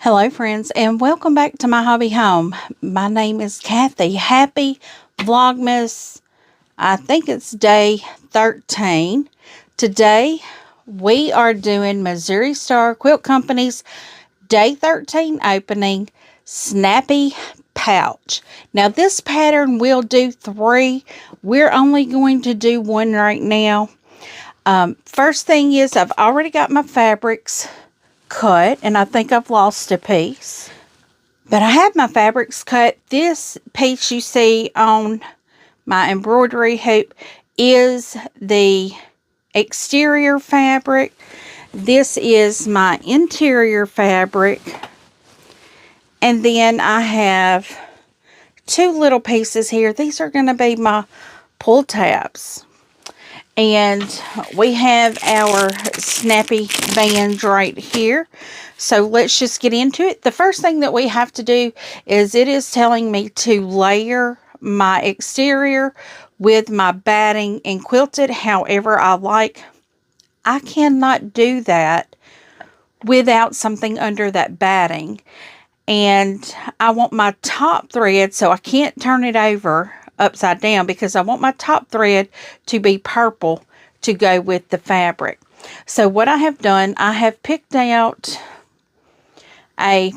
Hello friends, and welcome back to my hobby home. My name is Cathy. Happy Vlogmas. I think it's day 13. Today we are doing Missouri Star Quilt Company's day 13 opening Snappy pouch. Now this pattern will do 3. We're only going to do 1 right now. First thing is I've already got my fabrics cut, and I think I've lost a piece, but I have my fabrics cut. This piece you see on my embroidery hoop is the exterior fabric. This is my interior fabric, and then I have 2 little pieces here. These are going to be my pull tabs. And we have our snappy bands right here. So let's just get into it. The first thing that we have to do is it is telling me to layer my exterior with my batting and quilt it however I like. I cannot do that without something under that batting. And I want my top thread, so I can't turn it over upside down because I want my top thread to be purple to go with the fabric. So what I have done, I have picked out a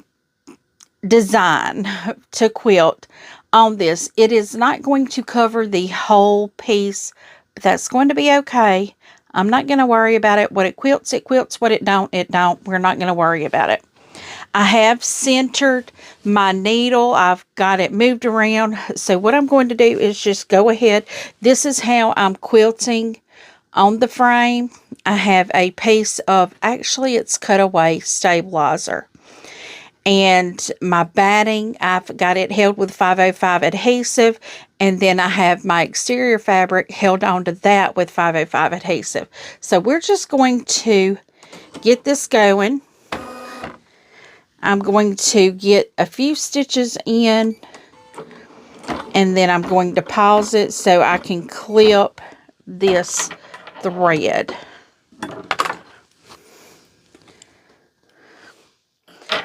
design to quilt on this. It is not going to cover the whole piece, but that's going to be okay. I'm not going to worry about it. What it quilts, it quilts. What it don't, it don't. We're not going to worry about it. I have centered my needle. I've got it moved around. So what I'm going to do is just go ahead. This is how I'm quilting on the frame. I have a piece of, actually it's cutaway stabilizer. And my batting, I've got it held with 505 adhesive. And then I have my exterior fabric held onto that with 505 adhesive. So we're just going to get this going. I'm going to get a few stitches in, and then I'm going to pause it so I can clip this thread.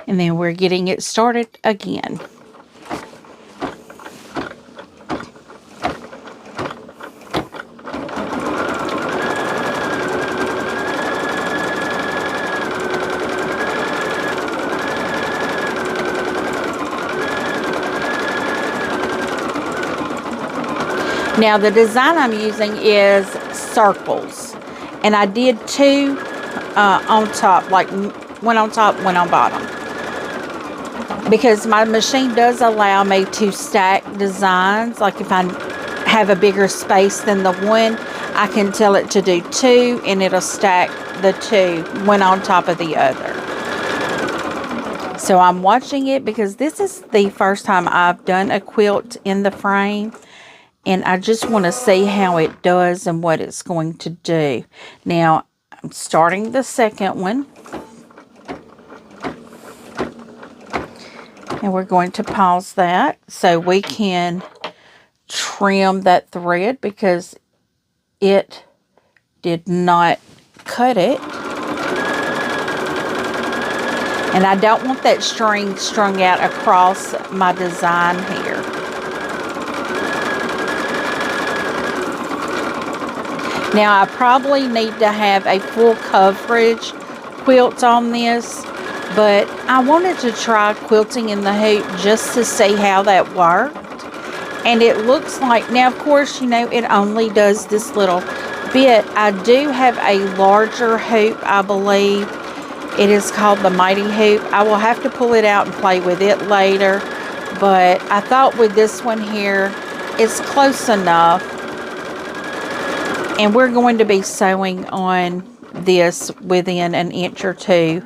And then we're getting it started again. Now the design I'm using is circles, and I did 2 on top, like one on top, one on bottom, because my machine does allow me to stack designs. Like if I have a bigger space than the one, I can tell it to do 2 and it'll stack the 2 one on top of the other. So I'm watching it because this is the first time I've done a quilt in the frame. And I just want to see how it does and what it's going to do. Now, I'm starting the second one. And we're going to pause that so we can trim that thread because it did not cut it. And I don't want that string strung out across my design here. Now, I probably need to have a full coverage quilt on this, but I wanted to try quilting in the hoop just to see how that worked. And it looks like, now of course, you know, it only does this little bit. I do have a larger hoop, I believe. It is called the Mighty Hoop. I will have to pull it out and play with it later, but I thought with this one here, it's close enough. And we're going to be sewing on this within an inch or 2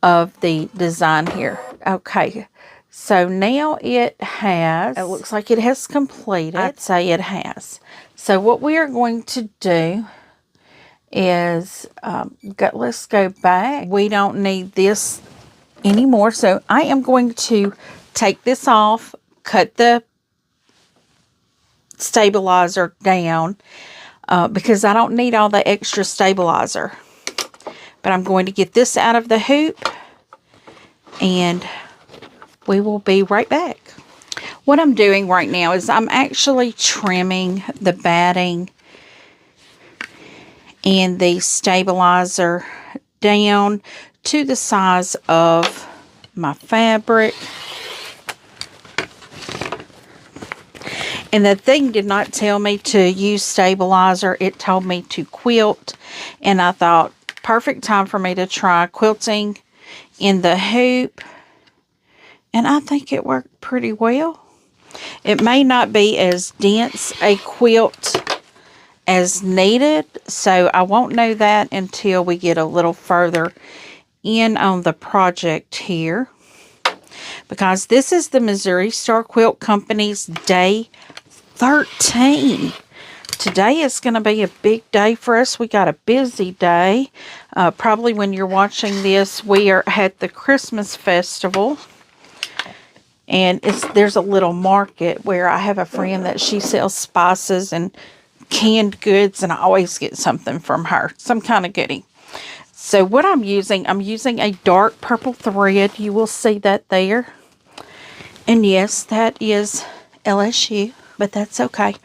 of the design here. Okay, so now it looks like it has completed. I'd say it has. So what we are going to do is, let's go back. We don't need this anymore. So I am going to take this off, cut the stabilizer down because I don't need all the extra stabilizer. But I'm going to get this out of the hoop and we will be right back. What I'm doing right now is I'm actually trimming the batting and the stabilizer down to the size of my fabric. And the thing did not tell me to use stabilizer. It told me to quilt. And I thought, perfect time for me to try quilting in the hoop. And I think it worked pretty well. It may not be as dense a quilt as needed, so I won't know that until we get a little further in on the project here. Because this is the Missouri Star Quilt Company's day 13. Today is going to be a big day for us. We got a busy day. Probably when you're watching this, we are at the Christmas festival. And there's a little market where I have a friend that she sells spices and canned goods, and I always get something from her, some kind of goodie. So what I'm using a dark purple thread. You will see that there. And yes, that is LSU, but that's okay.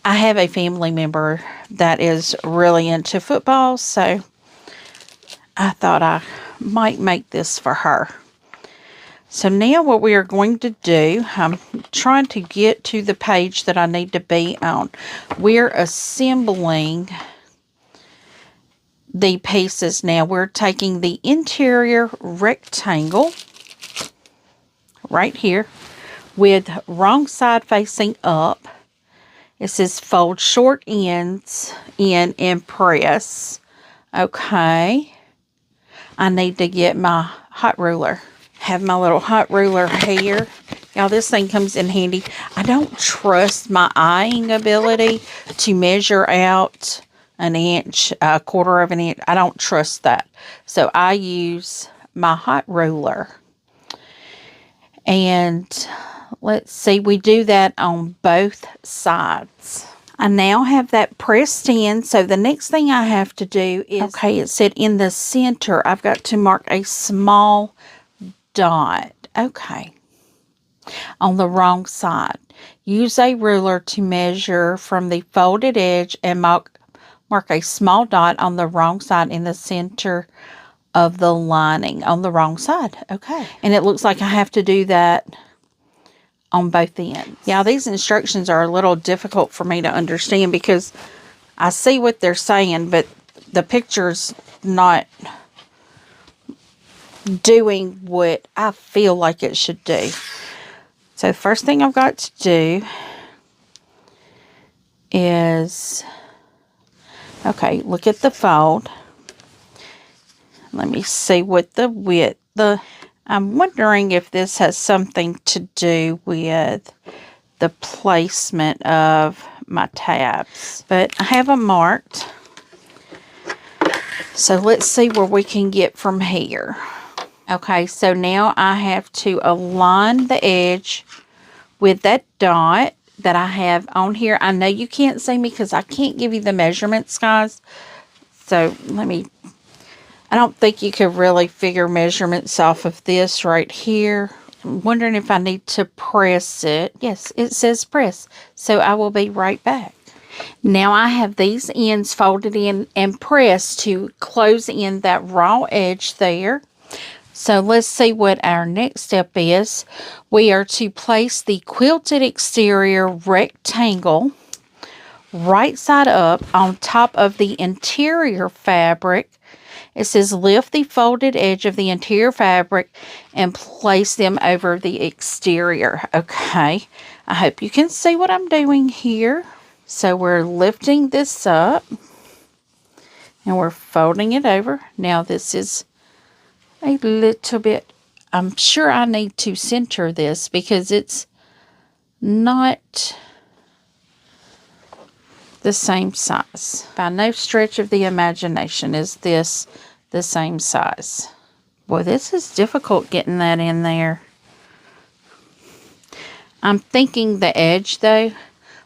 I have a family member that is really into football, so I thought I might make this for her. So now what we are going to do, I'm trying to get to the page that I need to be on. We're assembling the pieces now. We're taking the interior rectangle right here with wrong side facing up. It says fold short ends in and press. Okay. I need to get my hot ruler. Have my little hot ruler here. Y'all, this thing comes in handy. I don't trust my eyeing ability to measure out an inch, a quarter of an inch. I don't trust that. So I use my hot ruler. And let's see, we do that on both sides. I now have that pressed in. So the next thing I have to do is, okay, it said in the center, I've got to mark a small dot. Okay. On the wrong side. Use a ruler to measure from the folded edge and mark a small dot on the wrong side in the center of the lining on the wrong side. Okay. And it looks like I have to do that on both ends. Yeah, these instructions are a little difficult for me to understand because I see what they're saying, but the picture's not doing what I feel like it should do. So the first thing I've got to do is, okay, look at the fold. Let me see what the width, I'm wondering if this has something to do with the placement of my tabs. But I have them marked. So let's see where we can get from here. Okay, so now I have to align the edge with that dot that I have on here. I know you can't see me because I can't give you the measurements, guys. So I don't think you could really figure measurements off of this right here. I'm wondering if I need to press it. Yes, it says press. So I will be right back. Now I have these ends folded in and pressed to close in that raw edge there. So let's see what our next step is. We are to place the quilted exterior rectangle right side up on top of the interior fabric. It says lift the folded edge of the interior fabric and place them over the exterior. Okay, I hope you can see what I'm doing here. So we're lifting this up and we're folding it over. Now this is a little bit, I'm sure I need to center this because it's not the same size. By no stretch of the imagination is this the same size. Boy, this is difficult getting that in there. I'm thinking the edge though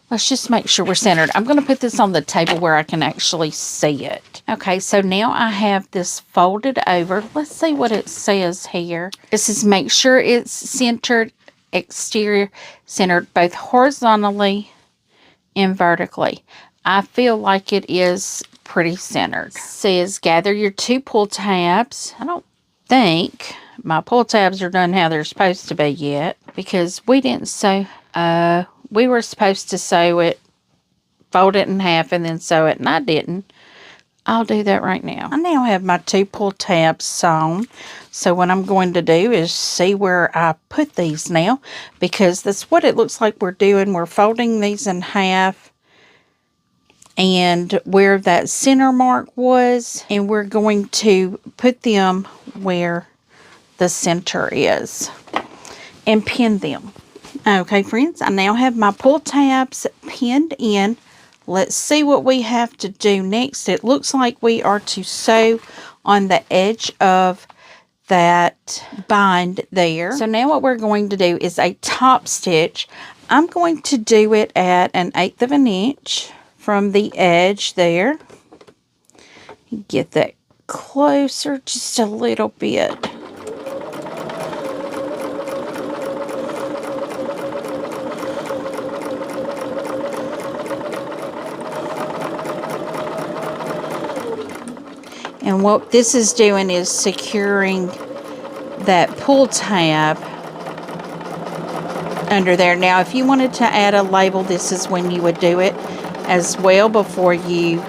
Let's just make sure we're centered. I'm going to put this on the table where I can actually see it. Okay, so now I have this folded over. Let's see what it says here. It says make sure it's centered, exterior centered, both horizontally and vertically. I feel like it is pretty centered. It says gather your 2 pull tabs. I don't think my pull tabs are done how they're supposed to be yet, because we didn't sew. We were supposed to sew it, fold it in half, and then sew it, and I didn't. I'll do that right now. I now have my 2 pull tabs sewn. So what I'm going to do is see where I put these now, because that's what it looks like we're doing. We're folding these in half, and where that center mark was, and we're going to put them where the center is and pin them. Okay, friends, I now have my pull tabs pinned in. Let's see what we have to do next. It looks like we are to sew on the edge of that bind there. So now what we're going to do is a top stitch. I'm going to do it at 1/8 of an inch from the edge there. Get that closer just a little bit. And what this is doing is securing that pull tab under there. Now, if you wanted to add a label, this is when you would do it as well before you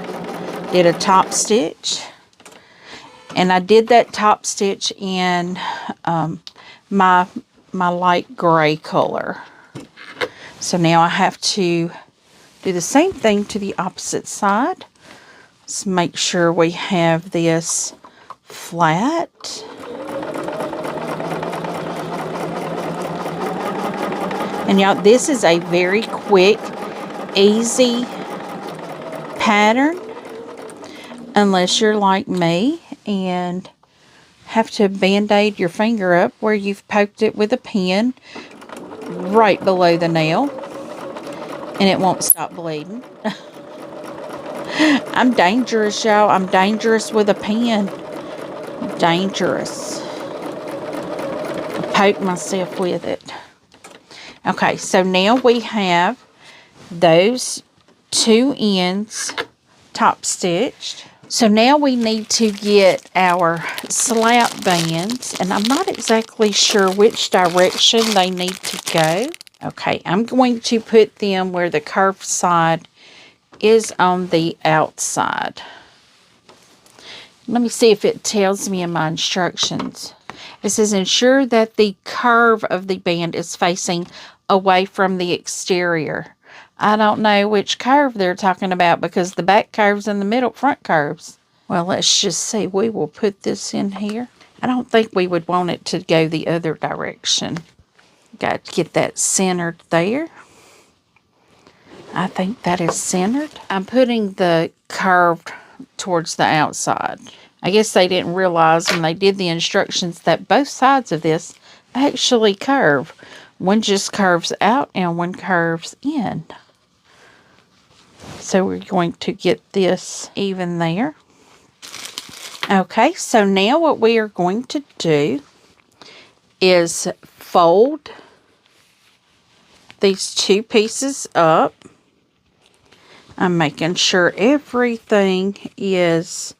did a top stitch. And I did that top stitch in my light gray color. So now I have to do the same thing to the opposite side. Let's make sure we have this flat. And y'all, this is a very quick, easy pattern, unless you're like me and have to band-aid your finger up where you've poked it with a pin right below the nail, and it won't stop bleeding. I'm dangerous, y'all. I'm dangerous with a pen. Dangerous. I poke myself with it. Okay, so now we have those 2 ends top stitched. So now we need to get our slap bands, and I'm not exactly sure which direction they need to go. Okay, I'm going to put them where the curved side is on the outside. Let me see if it tells me in my instructions. It says ensure that the curve of the band is facing away from the exterior. I don't know which curve they're talking about, because the back curves and the middle front curves. Well, let's just see. We will put this in here. I don't think we would want it to go the other direction. Got to get that centered there. I think that is centered. I'm putting the curve towards the outside. I guess they didn't realize when they did the instructions that both sides of this actually curve. One just curves out and one curves in. So we're going to get this even there. Okay, so now what we are going to do is fold these 2 pieces up. I'm making sure everything is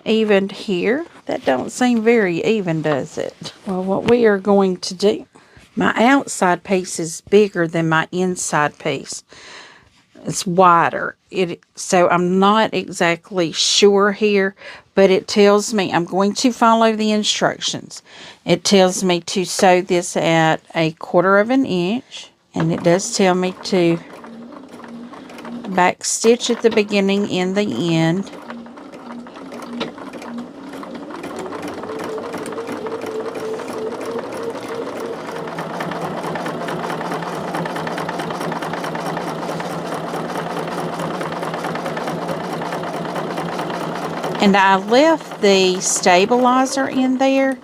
even here. That don't seem very even, does it? Well, what we are going to do, my outside piece is bigger than my inside piece. It's wider. So I'm not exactly sure here, but it tells me I'm going to follow the instructions. It tells me to sew this at 1/4 of an inch, and it does tell me to back stitch at the beginning and the end. And I left the stabilizer in there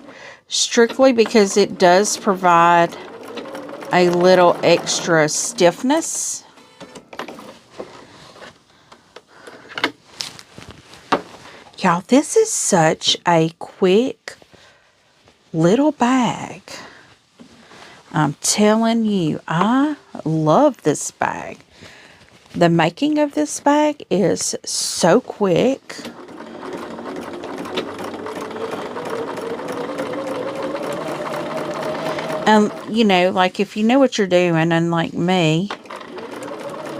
strictly because it does provide a little extra stiffness. Y'all, this is such a quick little bag. I'm telling you, I love this bag. The making of this bag is so quick. You know, like if you know what you're doing, unlike me.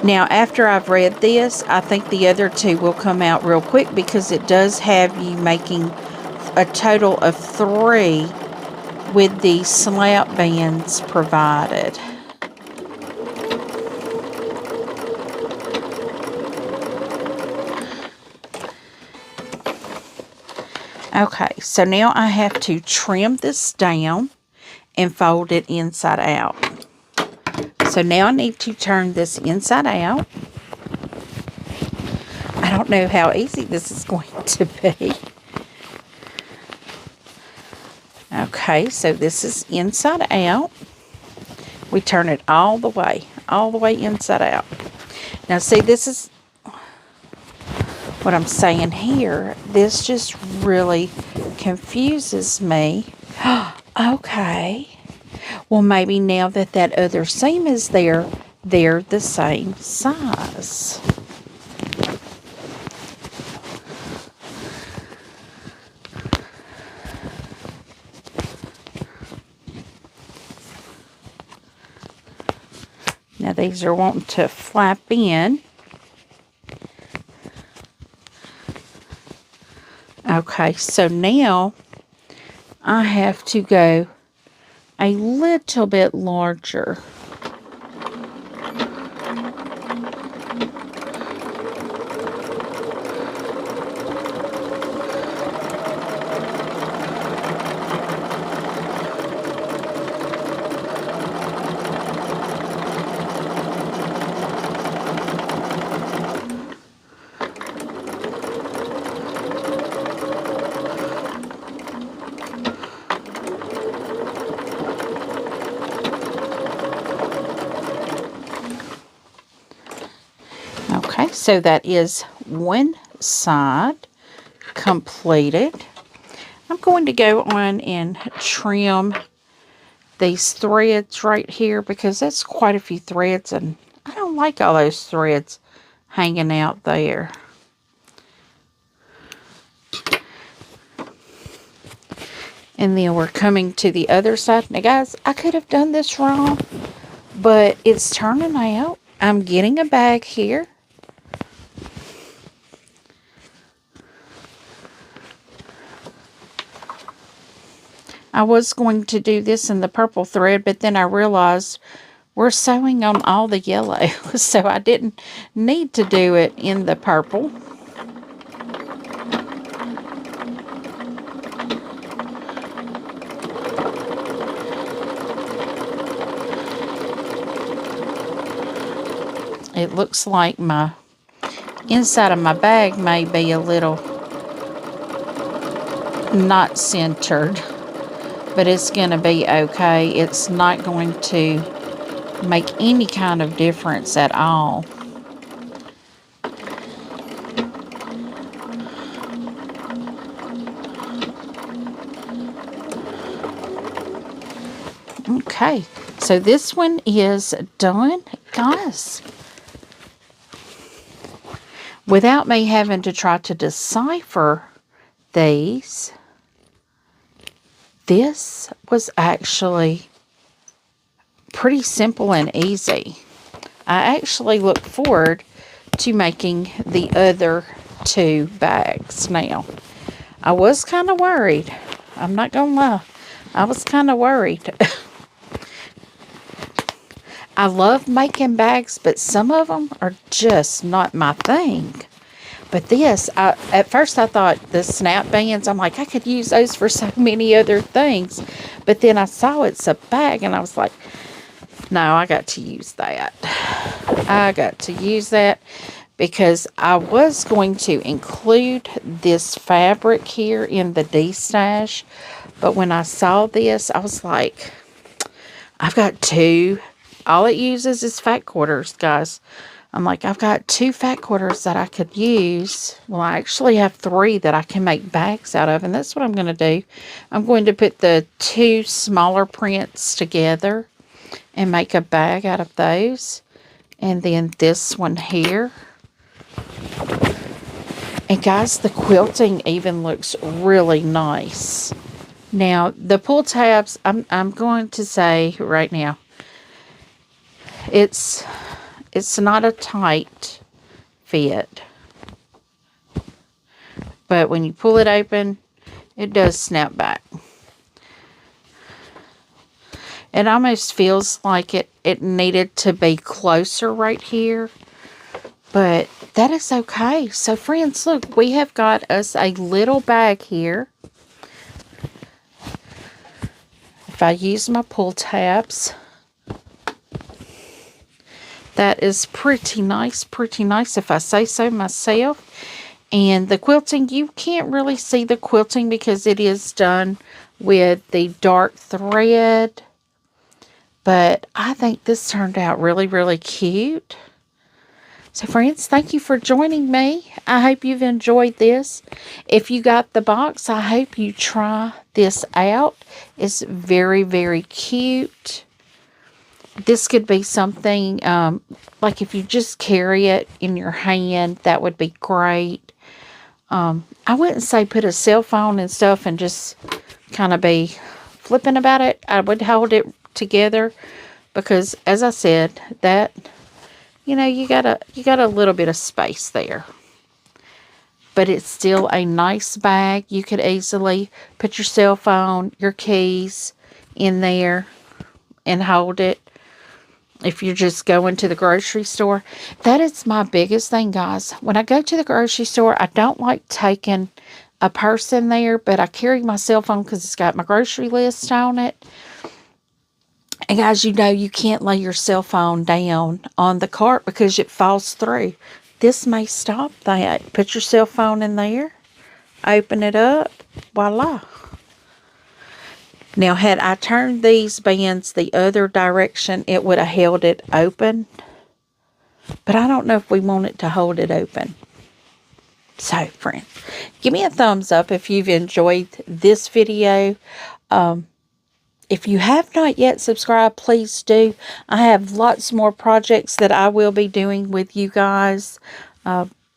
Now, after I've read this, I think the other two will come out real quick because it does have you making a total of 3 with the slap bands provided. Okay, so now I have to trim this down and fold it inside out. So now I need to turn this inside out. I don't know how easy this is going to be. Okay, so this is inside out. We turn it all the way inside out. Now see, this is what I'm saying here. This just really confuses me. Okay. Well, maybe now that that other seam is there, they're the same size. Now these are wanting to flap in. Okay, so now I have to go a little bit larger. Okay, so that is one side completed. I'm going to go on and trim these threads right here because that's quite a few threads and I don't like all those threads hanging out there. And then we're coming to the other side. Now guys, I could have done this wrong, but it's turning out. I'm getting a bag here. I was going to do this in the purple thread, but then I realized we're sewing on all the yellow, so I didn't need to do it in the purple. It looks like my inside of my bag may be a little not centered, but it's going to be okay. It's not going to make any kind of difference at all. Okay, so this one is done, guys. Without me having to try to decipher these, this was actually pretty simple and easy. I actually look forward to making the other 2 bags now. I was kind of worried. I'm not going to lie. I was kind of worried. I love making bags, but some of them are just not my thing. But this, at first I thought the snap bands, I'm like, I could use those for so many other things. But then I saw it's a bag, and I was like, no, I got to use that. I got to use that because I was going to include this fabric here in the D-stash. But when I saw this, I was like, I've got 2. All it uses is fat quarters, guys. I'm like, I've got 2 fat quarters that I could use. Well, I actually have 3 that I can make bags out of, and that's what I'm going to do. I'm going to put the 2 smaller prints together and make a bag out of those. And then this one here. And guys, the quilting even looks really nice. Now, the pull tabs, I'm going to say right now, it's not a tight fit. But when you pull it open, it does snap back. It almost feels like it needed to be closer right here. But that is okay. So friends, look, we have got us a little bag here. If I use my pull tabs, that is pretty nice if I say so myself. And the quilting, you can't really see the quilting because it is done with the dark thread. But I think this turned out really, really cute. So friends, thank you for joining me. I hope you've enjoyed this. If you got the box, I hope you try this out. It's very, very cute. This could be something, like if you just carry it in your hand, that would be great. I wouldn't say put a cell phone and stuff and just kind of be flipping about it. I would hold it together because, as I said, that, you know, you got a little bit of space there. But it's still a nice bag. You could easily put your cell phone, your keys in there and hold it. If you're just going to the grocery store. That is my biggest thing, guys. When I go to the grocery store, I don't like taking a purse in there, but I carry my cell phone because it's got my grocery list on it. And guys, you know you can't lay your cell phone down on the cart because it falls through. This may stop that. Put your cell phone in there. Open it up. Voila. Now, had I turned these bands the other direction, it would have held it open. But I don't know if we want it to hold it open. So, friends, give me a thumbs up if you've enjoyed this video. If you have not yet subscribed, please do. I have lots more projects that I will be doing with you guys.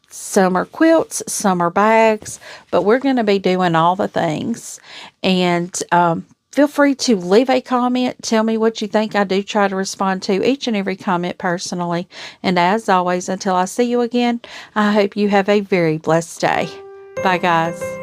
Some are quilts, some are bags, but we're going to be doing all the things. And feel free to leave a comment. Tell me what you think. I do try to respond to each and every comment personally. And as always, until I see you again, I hope you have a very blessed day. Bye, guys.